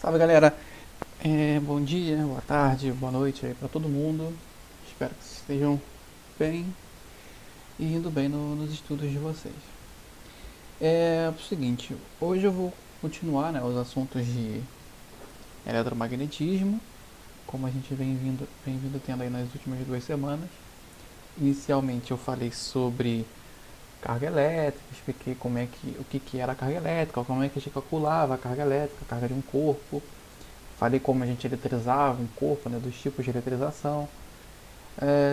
Salve galera, bom dia, boa tarde, boa noite aí pra todo mundo. Espero que vocês estejam bem e indo bem nos estudos de vocês. É o seguinte, hoje eu vou continuar, né, os assuntos de eletromagnetismo, como a gente vem vindo tendo aí nas últimas 2 semanas. Inicialmente eu falei sobre carga elétrica, expliquei o que era a carga elétrica, como é que a gente calculava a carga elétrica, a carga de um corpo. Falei como a gente eletrizava um corpo, né, dos tipos de eletrização.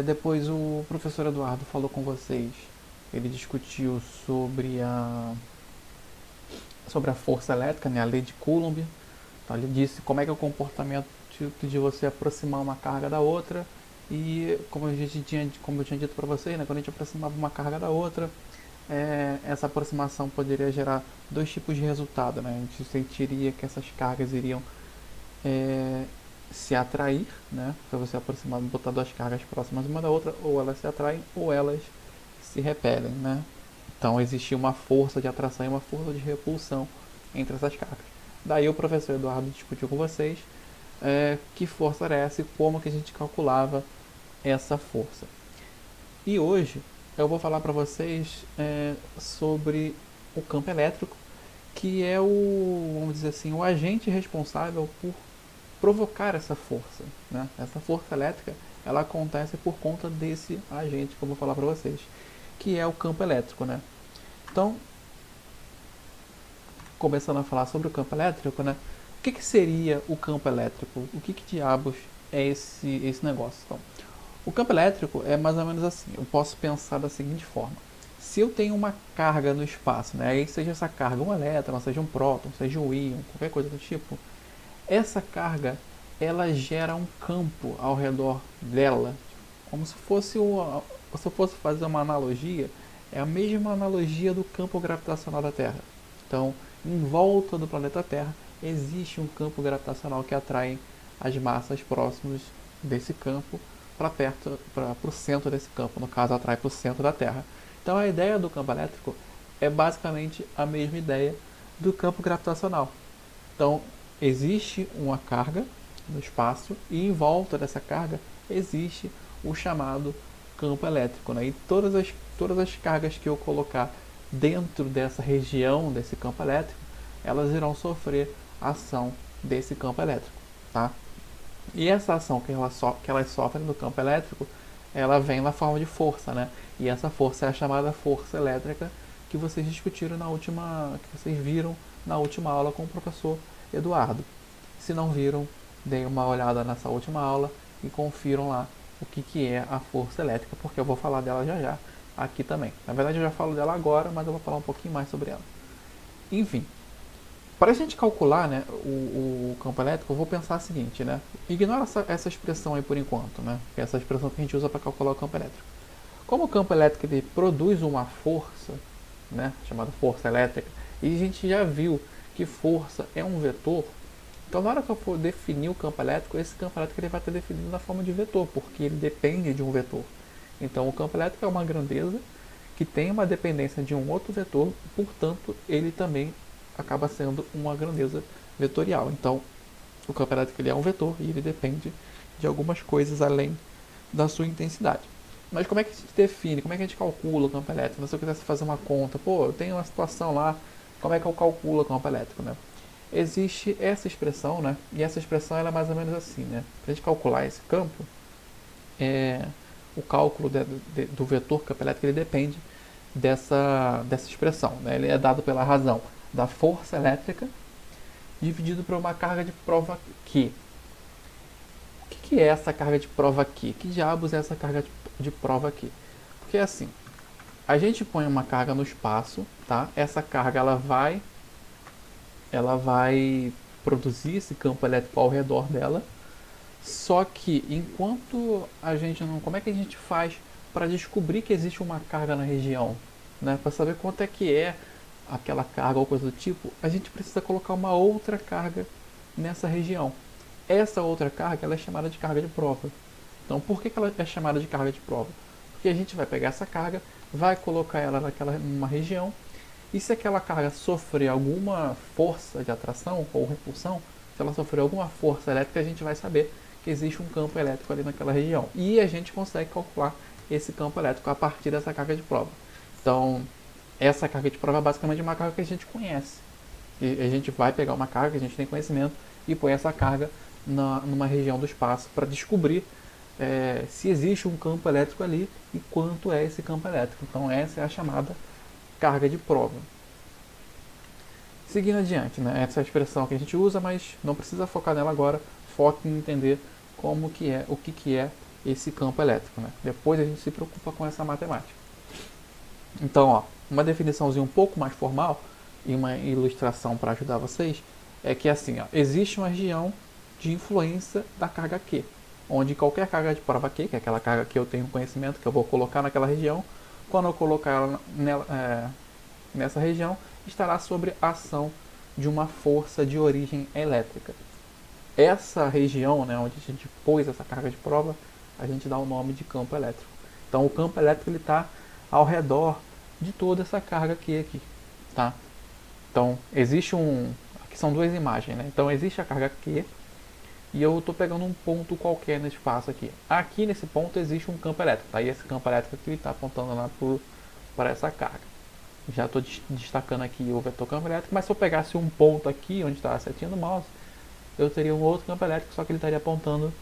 Depois o professor Eduardo falou com vocês. Ele discutiu sobre a força elétrica, né, a lei de Coulomb. Então ele disse como é que é o comportamento de você aproximar uma carga da outra. E como eu tinha dito para vocês, né, quando a gente aproximava uma carga da outra, essa aproximação poderia gerar dois tipos de resultado. Né? A gente sentiria que essas cargas iriam é, se atrair, né? Para você aproximar, botar duas cargas próximas uma da outra, ou elas se atraem ou elas se repelem, né? Então existia uma força de atração e uma força de repulsão entre essas cargas. Daí o professor Eduardo discutiu com vocês que força era essa e como que a gente calculava essa força. E hoje eu vou falar para vocês sobre o campo elétrico, que é vamos dizer assim, o agente responsável por provocar essa força. Né? Essa força elétrica ela acontece por conta desse agente que eu vou falar para vocês, que é o campo elétrico. Né? Então, começando a falar sobre o campo elétrico, né? O que seria o campo elétrico? O que diabos é esse negócio? Então, o campo elétrico é mais ou menos assim. Eu posso pensar da seguinte forma: se eu tenho uma carga no espaço, né, aí seja essa carga um elétron, seja um próton, seja um íon, qualquer coisa do tipo, essa carga ela gera um campo ao redor dela, como se eu fosse fazer uma analogia, é a mesma analogia do campo gravitacional da Terra. Então, em volta do planeta Terra existe um campo gravitacional que atrai as massas próximas desse campo para o centro desse campo, no caso atrai para o centro da Terra. Então a ideia do campo elétrico é basicamente a mesma ideia do campo gravitacional. Então, existe uma carga no espaço e em volta dessa carga existe o chamado campo elétrico. Né? E todas as cargas que eu colocar dentro dessa região desse campo elétrico, elas irão sofrer a ação desse campo elétrico. Tá? E essa ação que elas sofrem no campo elétrico, ela vem na forma de força. Né? E essa força é a chamada força elétrica que vocês discutiram que vocês viram na última aula com o professor Eduardo. Se não viram, deem uma olhada nessa última aula e confiram lá o que é a força elétrica, porque eu vou falar dela já já aqui também. Na verdade eu já falo dela agora, mas eu vou falar um pouquinho mais sobre ela. Enfim, para a gente calcular, né, o campo elétrico, eu vou pensar o seguinte, né? Ignora essa expressão aí por enquanto, né? Que é essa expressão que a gente usa para calcular o campo elétrico. Como o campo elétrico ele produz uma força, né, chamada força elétrica, e a gente já viu que força é um vetor, então na hora que eu for definir o campo elétrico, esse campo elétrico ele vai estar definido na forma de vetor, porque ele depende de um vetor. Então o campo elétrico é uma grandeza que tem uma dependência de um outro vetor, portanto ele também acaba sendo uma grandeza vetorial. Então o campo elétrico ele é um vetor e ele depende de algumas coisas além da sua intensidade. Mas como é que a gente define, como é que a gente calcula o campo elétrico? Se eu quisesse fazer uma conta, pô, eu tenho uma situação lá, como é que eu calculo o campo elétrico, né? Existe essa expressão, né? E essa expressão ela é mais ou menos assim, né? Para a gente calcular esse campo, o cálculo do vetor campo elétrico ele depende dessa expressão, né? Ele é dado pela razão da força elétrica dividido por uma carga de prova Q. O que é essa carga de prova Q? Que diabos é essa carga de prova Q? Porque assim, a gente põe uma carga no espaço, tá? Essa carga ela vai produzir esse campo elétrico ao redor dela. Só que enquanto a gente não, como é que a gente faz para descobrir que existe uma carga na região, né? Para saber quanto é que é aquela carga ou coisa do tipo, a gente precisa colocar uma outra carga nessa região. Essa outra carga ela é chamada de carga de prova. Então, por que ela é chamada de carga de prova? Porque a gente vai pegar essa carga, vai colocar ela numa região, e se aquela carga sofrer alguma força de atração ou repulsão, se ela sofreu alguma força elétrica, a gente vai saber que existe um campo elétrico ali naquela região. E a gente consegue calcular esse campo elétrico a partir dessa carga de prova. Então, essa carga de prova é basicamente uma carga que a gente conhece. E a gente vai pegar uma carga que a gente tem conhecimento e põe essa carga numa região do espaço para descobrir se existe um campo elétrico ali e quanto é esse campo elétrico. Então essa é a chamada carga de prova. Seguindo adiante, né? Essa é a expressão que a gente usa, mas não precisa focar nela agora. Foque em entender como que é, o que é esse campo elétrico, né? Depois a gente se preocupa com essa matemática. Então, ó, uma definiçãozinha um pouco mais formal e uma ilustração para ajudar vocês é que assim, ó, existe uma região de influência da carga Q, onde qualquer carga de prova Q, que é aquela carga que eu tenho conhecimento, que eu vou colocar naquela região, quando eu colocar ela nessa região, estará sob a ação de uma força de origem elétrica. Essa região, né, onde a gente pôs essa carga de prova, a gente dá o nome de campo elétrico. Então o campo elétrico está ao redor de toda essa carga aqui, tá? Então existe aqui são duas imagens, né? Então existe a carga Q e eu estou pegando um ponto qualquer no espaço aqui. Aqui nesse ponto existe um campo elétrico, tá? E esse campo elétrico aqui está apontando lá para essa carga. Já estou destacando aqui o vetor campo elétrico, mas se eu pegasse um ponto aqui onde está a setinha do mouse, eu teria um outro campo elétrico, só que ele estaria apontando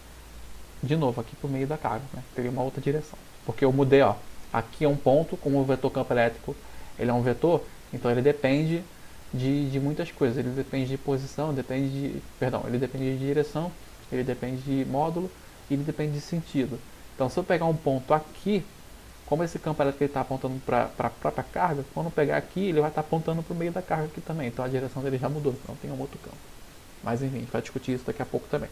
de novo aqui para o meio da carga, né? Teria uma outra direção. Porque eu mudei, ó. Aqui é um ponto, como o vetor campo elétrico ele é um vetor, então ele depende de muitas coisas. Ele depende de posição, ele depende de direção, ele depende de módulo e ele depende de sentido. Então se eu pegar um ponto aqui, como esse campo elétrico está apontando para a própria carga, quando eu pegar aqui, ele vai estar apontando para o meio da carga aqui também. Então a direção dele já mudou, então tem um outro campo. Mas enfim, a gente vai discutir isso daqui a pouco também.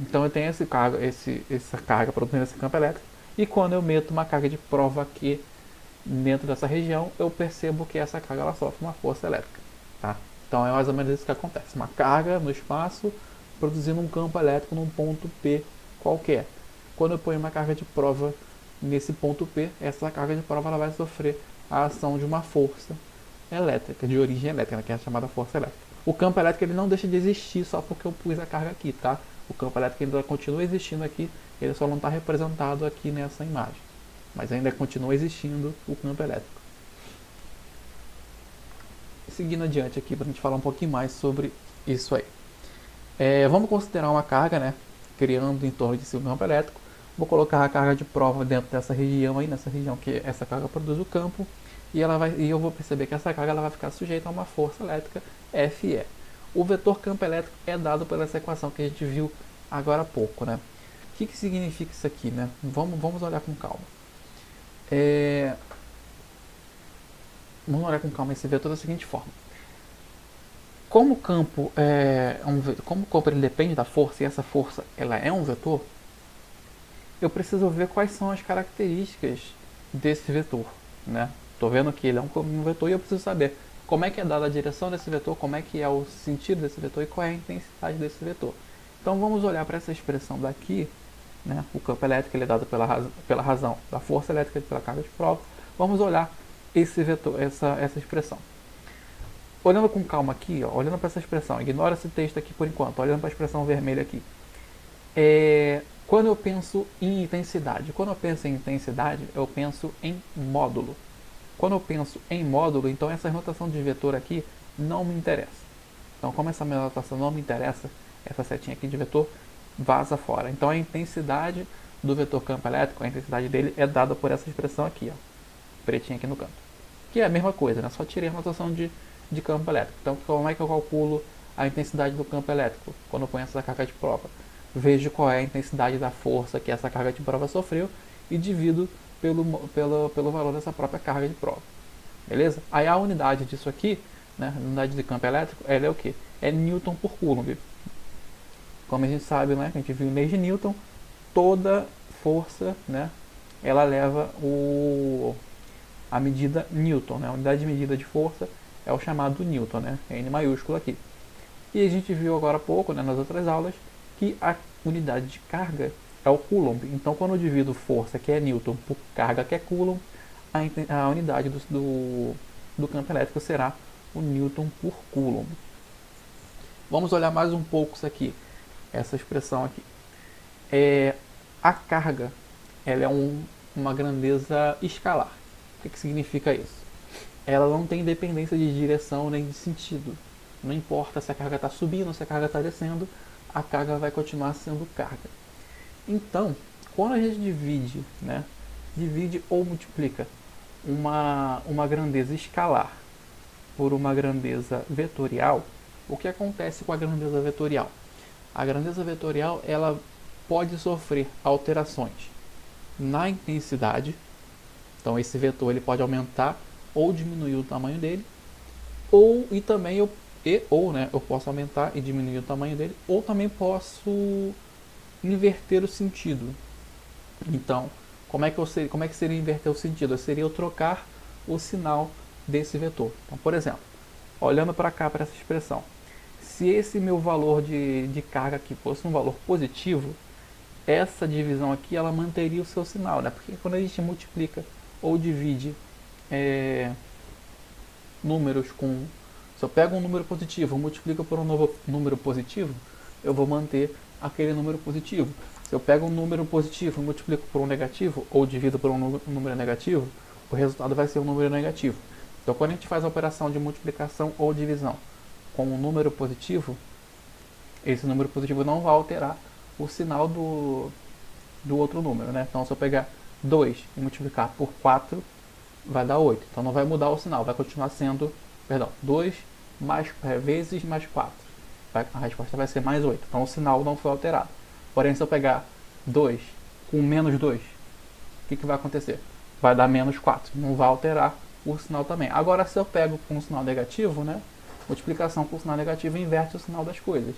Então eu tenho essa carga produzindo esse campo elétrico, e quando eu meto uma carga de prova aqui dentro dessa região, eu percebo que essa carga ela sofre uma força elétrica. Tá? Então é mais ou menos isso que acontece. Uma carga no espaço produzindo um campo elétrico num ponto P qualquer. Quando eu ponho uma carga de prova nesse ponto P, essa carga de prova ela vai sofrer a ação de uma força elétrica, de origem elétrica, que é a chamada força elétrica. O campo elétrico ele não deixa de existir só porque eu pus a carga aqui, tá? O campo elétrico ainda continua existindo aqui, ele só não está representado aqui nessa imagem. Mas ainda continua existindo o campo elétrico. Seguindo adiante aqui para a gente falar um pouquinho mais sobre isso aí. Vamos considerar uma carga, né? Criando em torno de si um campo elétrico. Vou colocar a carga de prova dentro dessa região aí, nessa região que essa carga produz o campo. E eu vou perceber que essa carga ela vai ficar sujeita a uma força elétrica Fe. O vetor campo elétrico é dado pela essa equação que a gente viu agora há pouco, né? O que significa isso aqui, né? Vamos olhar com calma. Vamos olhar com calma esse vetor da seguinte forma. Como o campo ele depende da força e essa força ela é um vetor, eu preciso ver quais são as características desse vetor, né? Estou vendo que ele é um vetor e eu preciso saber como é que é dada a direção desse vetor, como é que é o sentido desse vetor e qual é a intensidade desse vetor. Então vamos olhar para essa expressão daqui, né? O campo elétrico ele é dado pela razão da força elétrica e pela carga de prova. Vamos olhar esse vetor, essa expressão. Olhando com calma aqui, ó, olhando para essa expressão, ignora esse texto aqui por enquanto, olhando para a expressão vermelha aqui. Quando eu penso em intensidade, eu penso em módulo. Quando eu penso em módulo, então essa notação de vetor aqui não me interessa. Então, como essa notação não me interessa, essa setinha aqui de vetor vaza fora. Então, a intensidade do vetor campo elétrico, a intensidade dele é dada por essa expressão aqui, ó, pretinha aqui no canto. Que é a mesma coisa, né? Só tirei a notação de campo elétrico. Então, como é que eu calculo a intensidade do campo elétrico quando eu ponho essa carga de prova? Vejo qual é a intensidade da força que essa carga de prova sofreu e divido pelo valor dessa própria carga de prova. Beleza? Aí a unidade disso aqui, né, a unidade de campo elétrico, ela é o quê? É Newton por Coulomb. Como a gente sabe, né, a gente viu em leis de Newton, toda força, né, ela leva a medida Newton, né, a unidade de medida de força é o chamado Newton, né, N maiúsculo aqui. E a gente viu agora há pouco, né, nas outras aulas, que a unidade de carga é o Coulomb. Então, quando eu divido força, que é Newton, por carga, que é Coulomb, a unidade do campo elétrico será o Newton por Coulomb. Vamos olhar mais um pouco isso aqui, essa expressão aqui. A carga, ela é uma grandeza escalar. O que significa isso? Ela não tem dependência de direção nem de sentido. Não importa se a carga está subindo ou se a carga está descendo, a carga vai continuar sendo carga. Então, quando a gente divide, né, divide ou multiplica uma grandeza escalar por uma grandeza vetorial, o que acontece com a grandeza vetorial? A grandeza vetorial ela pode sofrer alterações na intensidade. Então esse vetor ele pode aumentar ou diminuir o tamanho dele, ou eu posso aumentar e diminuir o tamanho dele, ou também posso inverter o sentido. Então, como é que seria inverter o sentido? Seria eu trocar o sinal desse vetor. Então, por exemplo, olhando para cá, para essa expressão, se esse meu valor de carga aqui fosse um valor positivo, essa divisão aqui ela manteria o seu sinal, né? Porque quando a gente multiplica ou divide números com... Se eu pego um número positivo e multiplico por um novo número positivo, eu vou manter aquele número positivo. Se eu pego um número positivo e multiplico por um negativo, ou divido por um número negativo, o resultado vai ser um número negativo. Então, quando a gente faz a operação de multiplicação ou divisão com um número positivo, esse número positivo não vai alterar o sinal do outro número, né? Então, se eu pegar 2 e multiplicar por 4, vai dar 8. Então, não vai mudar o sinal, vai continuar sendo, 2 vezes mais 4. A resposta vai ser mais 8. Então, o sinal não foi alterado. Porém, se eu pegar 2 com menos 2, o que vai acontecer? Vai dar menos 4. Não vai alterar o sinal também. Agora, se eu pego com um sinal negativo, né? Multiplicação com sinal negativo inverte o sinal das coisas.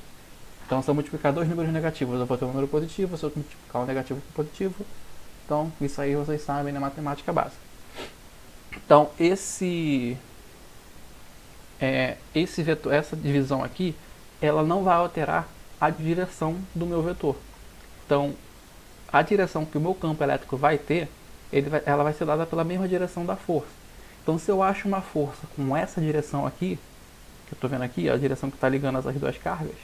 Então, se eu multiplicar dois números negativos, eu vou ter um número positivo. Se eu multiplicar um negativo com positivo, então isso aí vocês sabem na matemática básica. Então, essa divisão aqui, ela não vai alterar a direção do meu vetor. Então, a direção que o meu campo elétrico vai ter, ela vai ser dada pela mesma direção da força. Então, se eu acho uma força com essa direção aqui, que eu estou vendo aqui, a direção que está ligando essas duas cargas,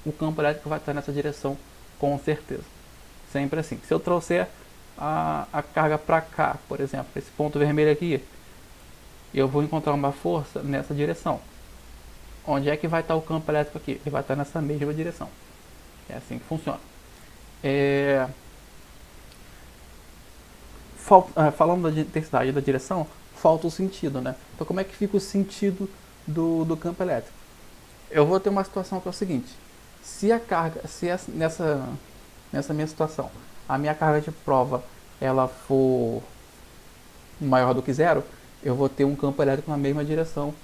o campo elétrico vai estar nessa direção com certeza. Sempre assim. Se eu trouxer a carga para cá, por exemplo, esse ponto vermelho aqui, eu vou encontrar uma força nessa direção. Onde é que vai estar o campo elétrico aqui? Ele vai estar nessa mesma direção. É assim que funciona. Falando da intensidade da direção, falta o sentido, né? Então, como é que fica o sentido do campo elétrico? Eu vou ter uma situação que é o seguinte: se a carga, nessa minha situação, a minha carga de prova ela for maior do que zero, eu vou ter um campo elétrico na mesma direção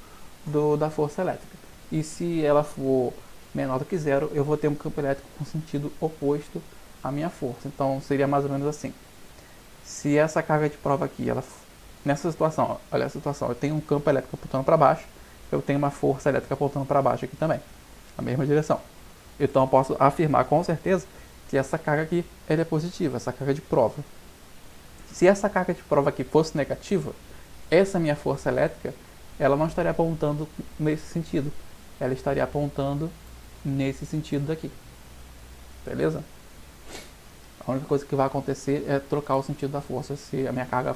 da força elétrica. E se ela for menor do que zero, eu vou ter um campo elétrico com sentido oposto à minha força. Então seria mais ou menos assim. Se essa carga de prova aqui, nessa situação, olha a situação, eu tenho um campo elétrico apontando para baixo, eu tenho uma força elétrica apontando para baixo aqui também, na mesma direção. Então eu posso afirmar com certeza que essa carga aqui ela é positiva, essa carga de prova. Se essa carga de prova aqui fosse negativa, essa minha força elétrica ela não estaria apontando nesse sentido, ela estaria apontando nesse sentido daqui. Beleza? A única coisa que vai acontecer é trocar o sentido da força se a minha carga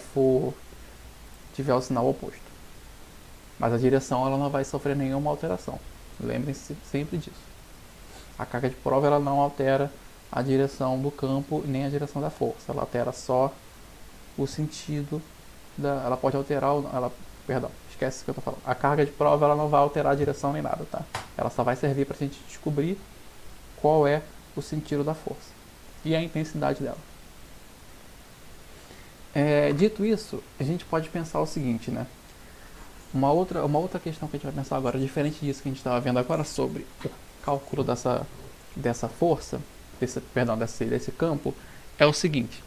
tiver o sinal oposto. Mas a direção ela não vai sofrer nenhuma alteração. Lembrem-se sempre disso. A carga de prova ela não altera a direção do campo nem a direção da força. Ela altera só o sentido ela pode alterar esquece o que eu tô falando. A carga de prova ela não vai alterar a direção nem nada, tá? Ela só vai servir para a gente descobrir qual é o sentido da força e a intensidade dela. Dito isso, a gente pode pensar o seguinte, né? Uma outra questão que a gente vai pensar agora, diferente disso que a gente estava vendo agora sobre o cálculo dessa força, desse campo, é o seguinte: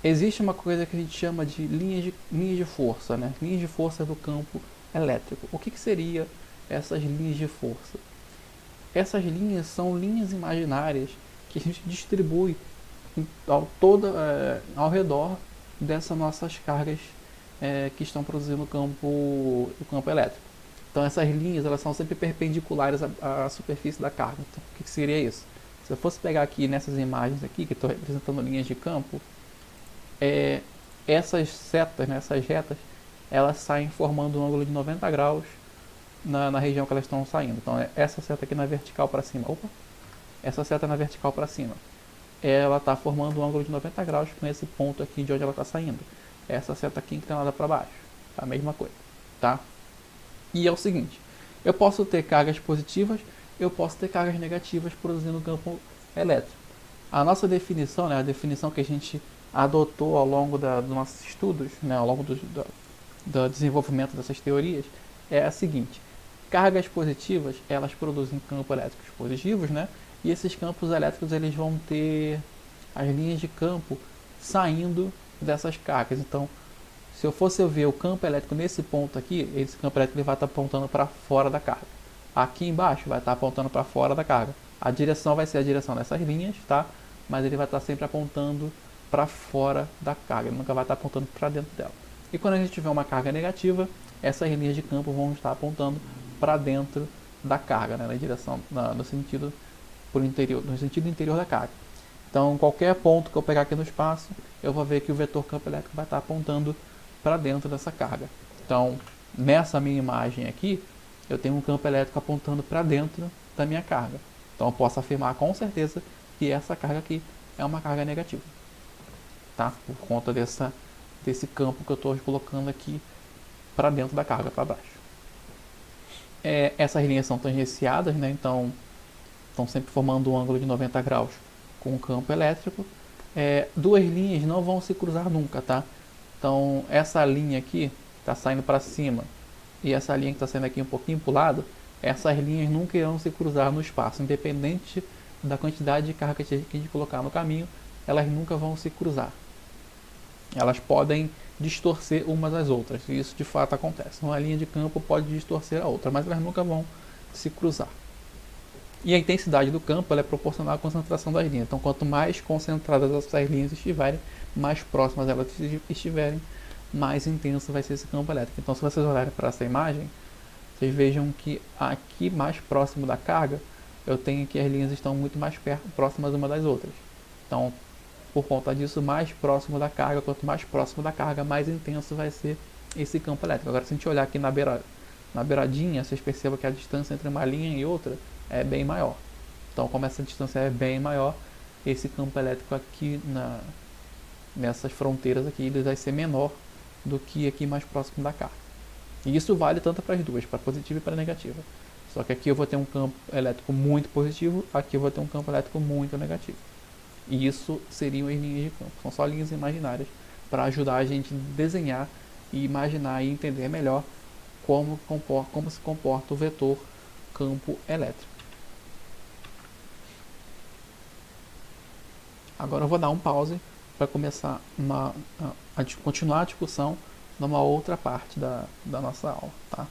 existe uma coisa que a gente chama de linhas de força, né? Linhas de força do campo elétrico. O que seria essas linhas de força? Essas linhas são linhas imaginárias que a gente distribui ao redor dessas nossas cargas que estão produzindo o campo elétrico. Então essas linhas elas são sempre perpendiculares à superfície da carga. Então, o que seria isso? Se eu fosse pegar aqui nessas imagens aqui, que estou representando linhas de campo, essas setas, né, essas retas, elas saem formando um ângulo de 90 graus na região que elas estão saindo. Então essa seta aqui na vertical para cima, essa seta na vertical para cima, ela está formando um ângulo de 90 graus com esse ponto aqui de onde ela está saindo. Essa seta aqui inclinada para baixo, a mesma coisa, tá? E é o seguinte, eu posso ter cargas positivas, eu posso ter cargas negativas produzindo campo elétrico. A nossa definição, né, a definição que a gente adotou ao longo dos nossos estudos, né, ao longo do desenvolvimento dessas teorias, é a seguinte: cargas positivas, elas produzem campos elétricos positivos, né? E esses campos elétricos eles vão ter as linhas de campo saindo dessas cargas. Então, se eu fosse ver o campo elétrico nesse ponto aqui, esse campo elétrico ele vai estar apontando para fora da carga. Aqui embaixo vai estar apontando para fora da carga. A direção vai ser a direção dessas linhas, tá? Mas ele vai estar sempre apontando para fora da carga, ele nunca vai estar apontando para dentro dela. E quando a gente tiver uma carga negativa, essas linhas de campo vão estar apontando para dentro da carga, né? Na direção, no sentido por interior, no sentido interior da carga. Então, qualquer ponto que eu pegar aqui no espaço, eu vou ver que o vetor campo elétrico vai estar apontando para dentro dessa carga. Então, nessa minha imagem aqui, eu tenho um campo elétrico apontando para dentro da minha carga. Então, eu posso afirmar com certeza que essa carga aqui é uma carga negativa, tá? Por conta desse campo que eu estou colocando aqui para dentro da carga, para baixo. Essas linhas são tangenciadas, né? Então, estão sempre formando um ângulo de 90 graus com o campo elétrico. Duas linhas não vão se cruzar nunca, tá? Então, essa linha aqui está saindo para cima e essa linha que está saindo aqui um pouquinho para o lado, essas linhas nunca irão se cruzar no espaço, independente da quantidade de carga que a gente colocar no caminho, elas nunca vão se cruzar. Elas podem distorcer umas às outras, e isso de fato acontece. Uma linha de campo pode distorcer a outra, mas elas nunca vão se cruzar. E a intensidade do campo ela é proporcional à concentração das linhas. Então, quanto mais concentradas essas linhas estiverem, mais próximas elas estiverem, mais intenso vai ser esse campo elétrico. Então, se vocês olharem para essa imagem, vocês vejam que aqui mais próximo da carga, eu tenho que as linhas estão muito mais próximas uma das outras. Então, por conta disso, mais próximo da carga, quanto mais próximo da carga, mais intenso vai ser esse campo elétrico. Agora, se a gente olhar aqui na beiradinha, vocês percebam que a distância entre uma linha e outra é bem maior. Então, como essa distância é bem maior, esse campo elétrico aqui nessas fronteiras aqui, ele vai ser menor do que aqui mais próximo da carga. E isso vale tanto para as duas, para positiva e para negativa. Só que aqui eu vou ter um campo elétrico muito positivo, aqui eu vou ter um campo elétrico muito negativo. E isso seriam as linhas de campo. São só linhas imaginárias para ajudar a gente a desenhar e imaginar e entender melhor como se comporta o vetor campo elétrico. Agora eu vou dar um pause para começar a continuar a discussão numa outra parte da nossa aula, tá?